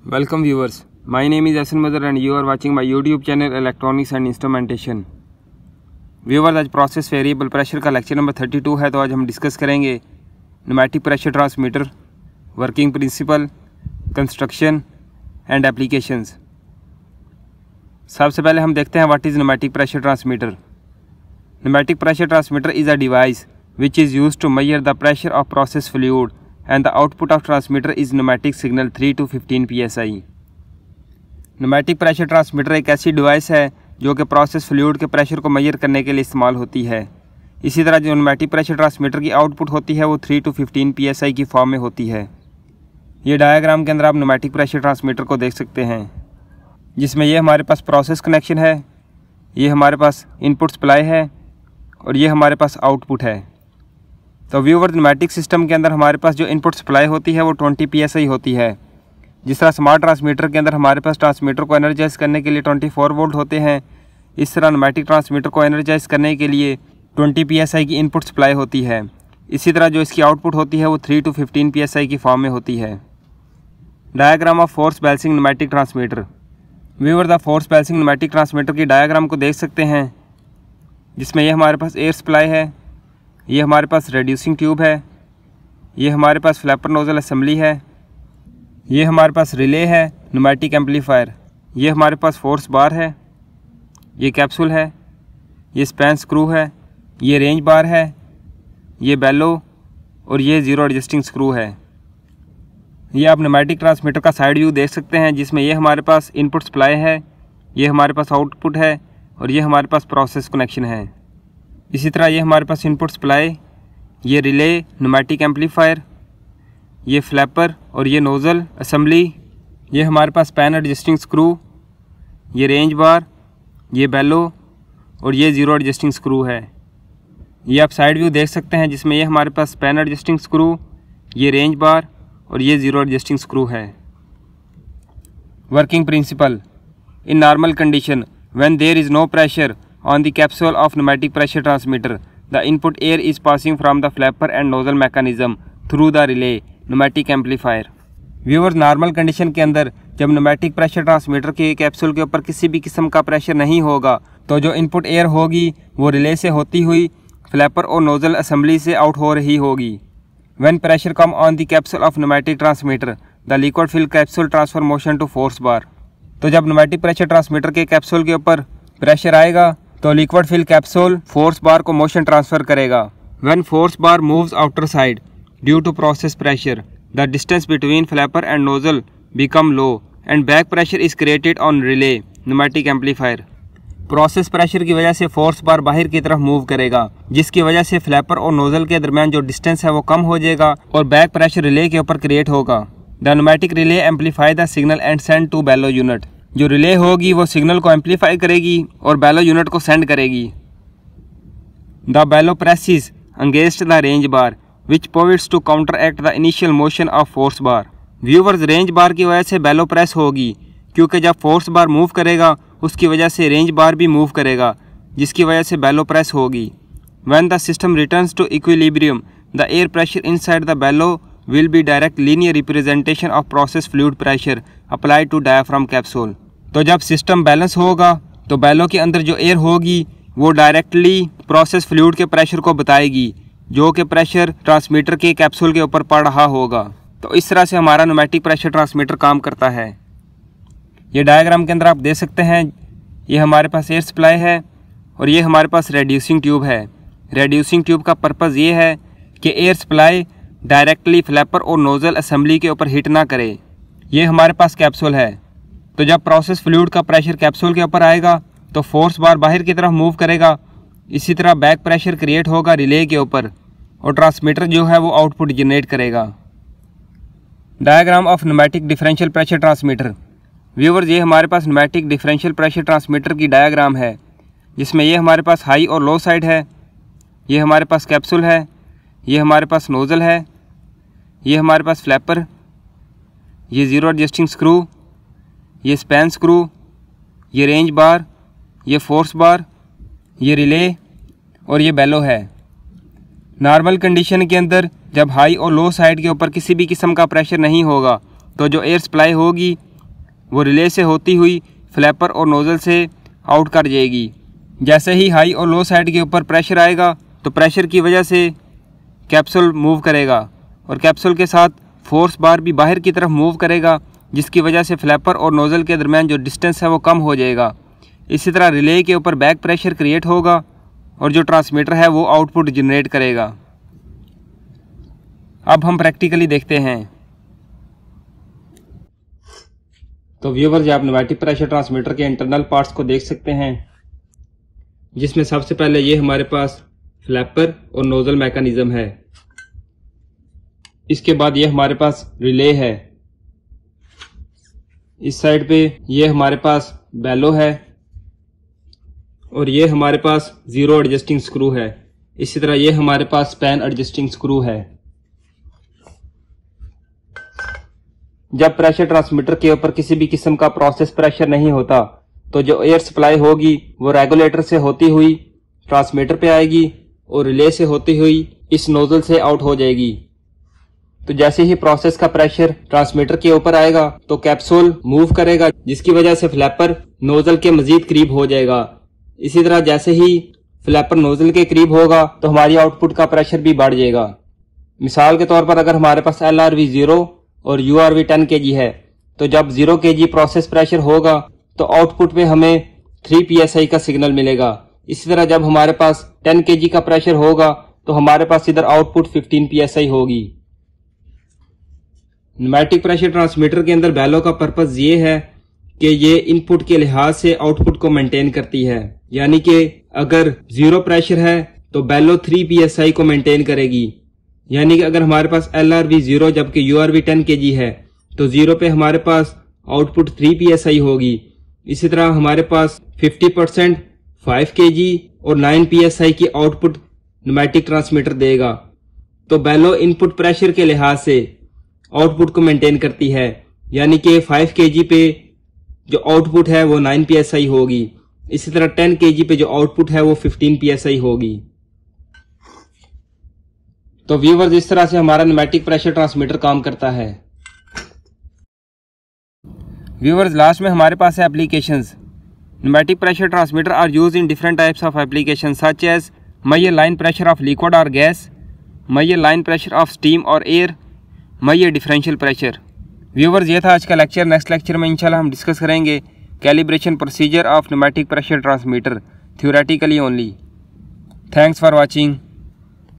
Welcome viewers, my name is Asan Madar and you are watching my YouTube channel Electronics and Instrumentation। Viewers, आज process variable pressure का lecture number 32 है। तो आज हम discuss करेंगे pneumatic pressure transmitter, working principle, construction and applications. सबसे पहले हम देखते हैं what is pneumatic pressure transmitter. Pneumatic pressure transmitter is a device which is used to measure the pressure of process fluid and the output of transmitter is pneumatic signal 3 to 15 psi। Pneumatic pressure transmitter एक ऐसी device है जो कि process fluid के pressure को major करने के लिए इस्तेमाल होती है। इसी तरह जो न्यूमेटिक प्रेशर ट्रांसमीटर की आउटपुट होती है वो 3 to 15 psi की फॉर्म में होती है। ये डायग्राम के अंदर आप न्यूमेटिक प्रेशर ट्रांसमीटर को देख सकते हैं, जिसमें ये हमारे पास प्रोसेस कनेक्शन है, ये हमारे पास इनपुट सप्लाई है और ये हमारे पास आउटपुट है। तो व्यूअर, न्यूमेटिक सिस्टम के अंदर हमारे पास जो इनपुट सप्लाई होती है वो 20 psi होती है। जिस तरह स्मार्ट ट्रांसमीटर के अंदर हमारे पास ट्रांसमीटर को एनर्जाइज करने के लिए 24 वोल्ट होते हैं, इस तरह न्यूमेटिक ट्रांसमीटर को एनर्जाइज करने के लिए 20 psi की इनपुट सप्लाई होती है। इसी तरह जो इसकी आउटपुट होती है वो 3 to 15 psi की फॉर्म में होती है। Diagram of force balancing pneumatic transmitter. Viewer, the force balancing pneumatic transmitter की डायग्राम को देख सकते हैं, जिसमें ये हमारे पास एयर सप्लाई है, ये हमारे पास रेड्यूसिंग ट्यूब है, ये हमारे पास फ्लैपर नोजल असेंबली है, ये हमारे पास रिले है, न्यूमेटिक एम्पलीफायर, ये हमारे पास फोर्स बार है, ये कैप्सूल है, ये स्पैन स्क्रू है, ये रेंज बार है, ये बेलो और ये ज़ीरो एडजस्टिंग स्क्रू है। ये आप न्यूमेटिक ट्रांसमीटर का साइड व्यू देख सकते हैं, जिसमें ये हमारे पास इनपुट सप्लाई है, ये हमारे पास आउटपुट है और ये हमारे पास प्रोसेस कनेक्शन है। इसी तरह ये हमारे पास इनपुट सप्लाई, ये रिले, न्यूमेटिक एम्पलीफायर, ये फ्लैपर और ये नोज़ल असेंबली, ये हमारे पास पैन एडजस्टिंग स्क्रू, ये रेंज बार, ये बेलो और ये ज़ीरो एडजस्टिंग स्क्रू है। ये आप साइड व्यू देख सकते हैं, जिसमें ये हमारे पास पैन एडजस्टिंग स्क्रू, ये रेंज बार और ये ज़ीरो एडजस्टिंग स्क्रू है। Working principle. In normal condition when there is no pressure on the capsule of pneumatic pressure transmitter, the input air is passing from the flapper and nozzle mechanism through the relay pneumatic amplifier। Viewers, normal condition के अंदर जब pneumatic pressure transmitter के capsule के ऊपर किसी भी किस्म का प्रेशर नहीं होगा, तो जो इनपुट एयर होगी वो रिले से होती हुई फ्लैपर और नोजल असेंबली से आउट हो रही होगी। When pressure come on the capsule of pneumatic transmitter, the liquid fill capsule transfer motion to force bar. तो जब न्यूमेटिक प्रेशर ट्रांसमीटर के कैप्सूल के ऊपर प्रेशर आएगा तो liquid fill capsule force bar को मोशन ट्रांसफर करेगा। When force bar moves outer side due to process pressure, the distance between flapper and nozzle become low and back pressure is created on relay pneumatic amplifier. Process pressure की वजह से force बार बाहर की तरफ move करेगा, जिसकी वजह से फ्लैपर और नोजल के दरमियान जो डिस्टेंस है वो कम हो जाएगा और बैक प्रेशर रिले के ऊपर क्रिएट होगा। The pneumatic relay amplify the signal and send to bellow unit. जो रिले होगी वो सिग्नल को एम्पलीफाई करेगी और बेलो यूनिट को सेंड करेगी। The bellow presses against the range bar which pivots to counter act the initial motion of force bar. Viewers, range bar की वजह से बेलो प्रेस होगी, क्योंकि जब फोर्स बार मूव करेगा उसकी वजह से रेंज बार भी मूव करेगा, जिसकी वजह से बेलो प्रेस होगी। When the system returns to equilibrium, the air pressure inside the bellow will be direct linear representation of process fluid pressure applied to diaphragm capsule. तो जब सिस्टम बैलेंस होगा तो बेलो के अंदर जो एयर होगी वो डायरेक्टली प्रोसेस फ्लूइड के प्रेशर को बताएगी, जो कि प्रेशर ट्रांसमीटर के कैप्सूल के ऊपर पड़ रहा होगा। तो इस तरह से हमारा न्यूमेटिक प्रेशर ट्रांसमीटर काम करता है। ये डायग्राम के अंदर आप देख सकते हैं, ये हमारे पास एयर सप्लाई है और ये हमारे पास रेड्यूसिंग ट्यूब है। रेड्यूसिंग ट्यूब का पर्पज़ ये है कि एयर सप्लाई डायरेक्टली फ्लैपर और नोजल असेंबली के ऊपर हिट ना करे। ये हमारे पास कैप्सूल है, तो जब प्रोसेस फ्लूइड का प्रेशर कैप्सूल के ऊपर आएगा तो फोर्स बार बाहर की तरफ मूव करेगा। इसी तरह बैक प्रेशर क्रिएट होगा रिले के ऊपर और ट्रांसमीटर जो है वो आउटपुट जनरेट करेगा। Diagram of pneumatic differential pressure transmitter. Viewers, ये हमारे पास न्यूमेटिक डिफरेंशियल प्रेशर ट्रांसमीटर की डायग्राम है, जिसमें ये हमारे पास हाई और लो साइड है, ये हमारे पास कैप्सूल है, ये हमारे पास नोज़ल है, ये हमारे पास फ्लैपर, ये ज़ीरो एडजस्टिंग स्क्रू, ये स्पैन स्क्रू, ये रेंज बार, ये फोर्स बार, ये रिले और ये बेलो है। नॉर्मल कंडीशन के अंदर जब हाई और लो साइड के ऊपर किसी भी किस्म का प्रेशर नहीं होगा, तो जो एयर सप्लाई होगी वो रिले से होती हुई फ्लैपर और नोज़ल से आउट कर जाएगी। जैसे ही हाई और लो साइड के ऊपर प्रेशर आएगा तो प्रेशर की वजह से कैप्सूल मूव करेगा और कैप्सूल के साथ फोर्स बार भी बाहर की तरफ मूव करेगा, जिसकी वजह से फ्लैपर और नोज़ल के दरमियान जो डिस्टेंस है वो कम हो जाएगा। इसी तरह रिले के ऊपर बैक प्रेशर क्रिएट होगा और जो ट्रांसमीटर है वो आउटपुट जनरेट करेगा। अब हम प्रैक्टिकली देखते हैं। तो व्यूअर्स, आप न्यूमेटिक प्रेशर ट्रांसमीटर के इंटरनल पार्ट्स को देख सकते हैं, जिसमें सबसे पहले ये हमारे पास फ्लैपर और नोज़ल मैकेनिज्म है। इसके बाद ये हमारे पास रिले है। इस साइड पे ये हमारे पास बेलो है और ये हमारे पास जीरो एडजस्टिंग स्क्रू है। इसी तरह ये हमारे पास स्पैन एडजस्टिंग स्क्रू है। जब प्रेशर ट्रांसमीटर के ऊपर किसी भी किस्म का प्रोसेस प्रेशर नहीं होता तो जो एयर सप्लाई होगी वो रेगुलेटर से होती हुई ट्रांसमीटर पे आएगी और रिले से होती हुई इस नोजल से आउट हो जाएगी। तो जैसे ही प्रोसेस का प्रेशर ट्रांसमीटर के ऊपर आएगा तो कैप्सूल मूव करेगा, जिसकी वजह से फ्लैपर नोजल के मजीद करीब हो जाएगा। इसी तरह जैसे ही फ्लैपर नोजल के करीब होगा तो हमारी आउटपुट का प्रेशर भी बढ़ जाएगा। मिसाल के तौर पर अगर हमारे पास LRV 0 और URV 10 kg है तो जब 0 kg प्रोसेस प्रेशर होगा तो आउटपुट पे हमें 3 PSI का सिग्नल मिलेगा। इसी तरह जब हमारे पास 10 kg का प्रेशर होगा तो हमारे पास इधर आउटपुट 15 PSI होगी। न्यूमेटिक प्रेशर ट्रांसमीटर के अंदर बेलो का पर्पस ये है कि ये इनपुट के लिहाज से आउटपुट को मेंटेन करती है, यानी कि अगर 0 प्रेशर है तो बेलो 3 PSI को मेंटेन करेगी। यानी कि अगर हमारे पास LRV 0 जबकि URV 10 kg है तो 0 पे हमारे पास आउटपुट 3 PSI होगी। इसी तरह हमारे पास 50% 5 kg और 9 PSI की आउटपुट न्यूमेटिक ट्रांसमीटर देगा। तो बेलो इनपुट प्रेशर के लिहाज से आउटपुट को मेंटेन करती है, यानी कि 5 kg पे जो आउटपुट है वो 9 PSI होगी। इसी तरह 10 kg पे जो आउटपुट है वो 15 PSI होगी। तो व्यूअर्स, इस तरह से हमारा न्यूमेटिक प्रेशर ट्रांसमीटर काम करता है। व्यूअर्स, लास्ट में हमारे पास है applications. Pneumatic pressure transmitter are used in different types of application such as measure line pressure of liquid or gas, measure line pressure of steam और air, measure differential pressure। Viewers, ये था आज का lecture. Next lecture में इंशाल्लाह हम discuss करेंगे calibration procedure of pneumatic pressure transmitter, theoretically only. Thanks for watching.